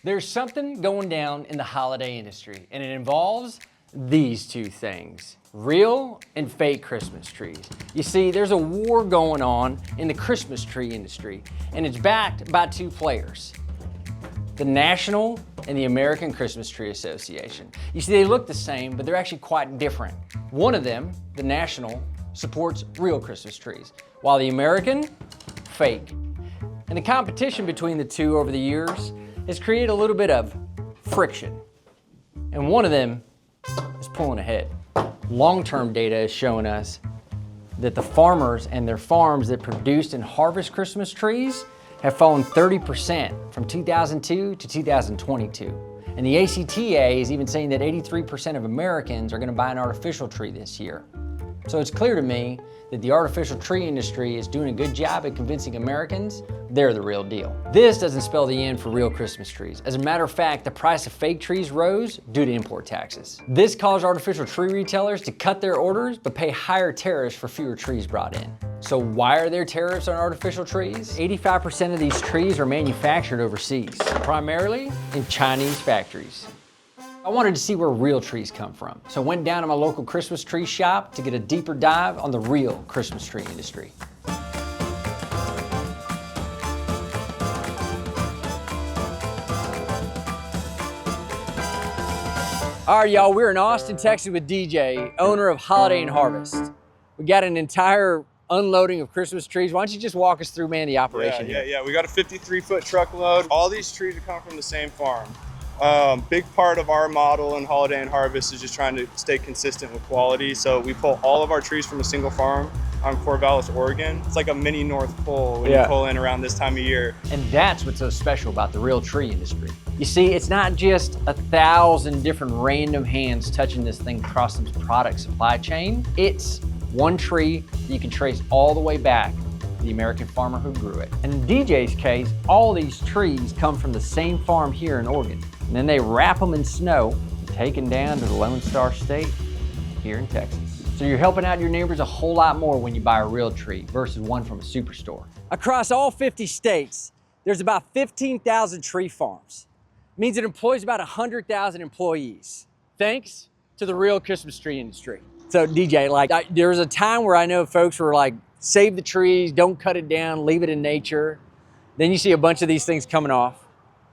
There's something going down in the holiday industry, and it involves these two things: real and fake Christmas trees. You see, there's a war going on in the Christmas tree industry, and it's backed by two players: the National and the American Christmas Tree Association. You see, they look the same, but they're actually quite different. One of them, the National, supports real Christmas trees, while the American, fake. And the competition between the two over the years has created a little bit of friction. And one of them is pulling ahead. Long-term data is showing us that the farmers and their farms that produced and harvest Christmas trees have fallen 30% from 2002 to 2022. And the ACTA is even saying that 83% of Americans are going to buy an artificial tree this year. So it's clear to me that the artificial tree industry is doing a good job at convincing Americans they're the real deal. This doesn't spell the end for real Christmas trees. As a matter of fact, the price of fake trees rose due to import taxes. This caused artificial tree retailers to cut their orders but pay higher tariffs for fewer trees brought in. So why are there tariffs on artificial trees? 85% of these trees are manufactured overseas, primarily in Chinese factories. I wanted to see where real trees come from, so I went down to my local Christmas tree shop to get a deeper dive on the real Christmas tree industry. All right, y'all, we're in Austin, Texas with DJ, owner of Holiday and Harvest. We got an entire unloading of Christmas trees. Why don't you just walk us through, man, the operation here? Yeah. We got a 53-foot truckload. All these trees are coming from the same farm. Big part of our model in Holiday and Harvest is just trying to stay consistent with quality. So we pull all of our trees from a single farm on Corvallis, Oregon. It's like a mini North Pole when you pull in around this time of year. And that's what's so special about the real tree industry. You see, it's not just 1,000 different random hands touching this thing across the product supply chain. It's one tree that you can trace all the way back to the American farmer who grew it. And in DJ's case, all these trees come from the same farm here in Oregon. And then they wrap them in snow and take them down to the Lone Star State here in Texas. So you're helping out your neighbors a whole lot more when you buy a real tree versus one from a superstore. Across all 50 states, there's about 15,000 tree farms. It means it employs about 100,000 employees, thanks to the real Christmas tree industry. So DJ, there was a time where I know folks were like, save the trees, don't cut it down, leave it in nature. Then you see a bunch of these things coming off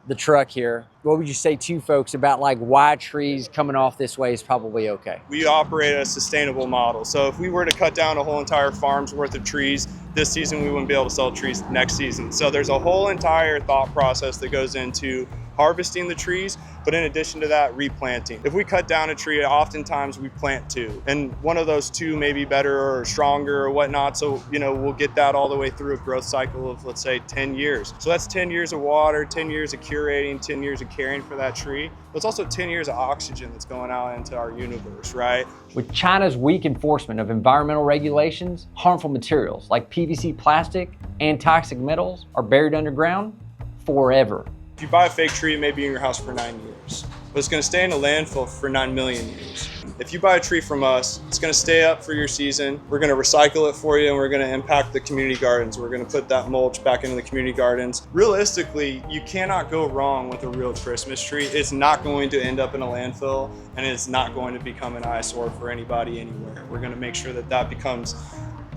the truck here. What would you say to folks about why trees coming off this way is probably okay? We operate a sustainable model. So if we were to cut down a whole entire farm's worth of trees this season, we wouldn't be able to sell trees next season. So there's a whole entire thought process that goes into harvesting the trees, but in addition to that, replanting. If we cut down a tree, oftentimes we plant two, and one of those two may be better or stronger or whatnot. So, we'll get that all the way through a growth cycle of, let's say, 10 years. So that's 10 years of water, 10 years of curating, 10 years of caring for that tree. But it's also 10 years of oxygen that's going out into our universe, right? With China's weak enforcement of environmental regulations, harmful materials like PVC plastic and toxic metals are buried underground forever. If you buy a fake tree, it may be in your house for 9 years, but it's going to stay in a landfill for 9 million years. If you buy a tree from us, it's going to stay up for your season. We're going to recycle it for you, and we're going to impact the community gardens. We're going to put that mulch back into the community gardens. Realistically, you cannot go wrong with a real Christmas tree. It's not going to end up in a landfill, and it's not going to become an eyesore for anybody anywhere. We're going to make sure that that becomes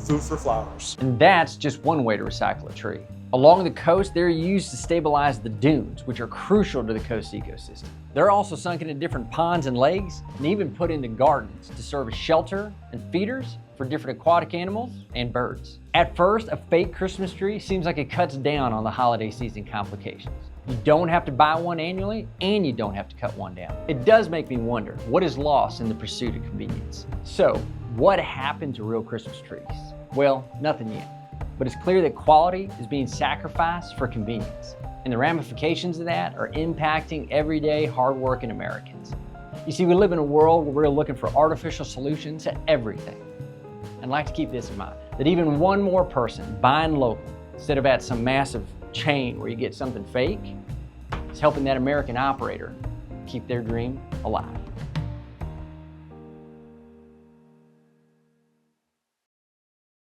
food for flowers. And that's just one way to recycle a tree. Along the coast, they're used to stabilize the dunes, which are crucial to the coast ecosystem. They're also sunk into different ponds and lakes, and even put into gardens to serve as shelter and feeders for different aquatic animals and birds. At first, a fake Christmas tree seems like it cuts down on the holiday season complications. You don't have to buy one annually, and you don't have to cut one down. It does make me wonder, what is lost in the pursuit of convenience? So, what happened to real Christmas trees? Well, nothing yet. But it's clear that quality is being sacrificed for convenience. And the ramifications of that are impacting everyday, hardworking Americans. You see, we live in a world where we're looking for artificial solutions to everything. I'd like to keep this in mind, that even one more person buying local, instead of at some massive chain where you get something fake, is helping that American operator keep their dream alive.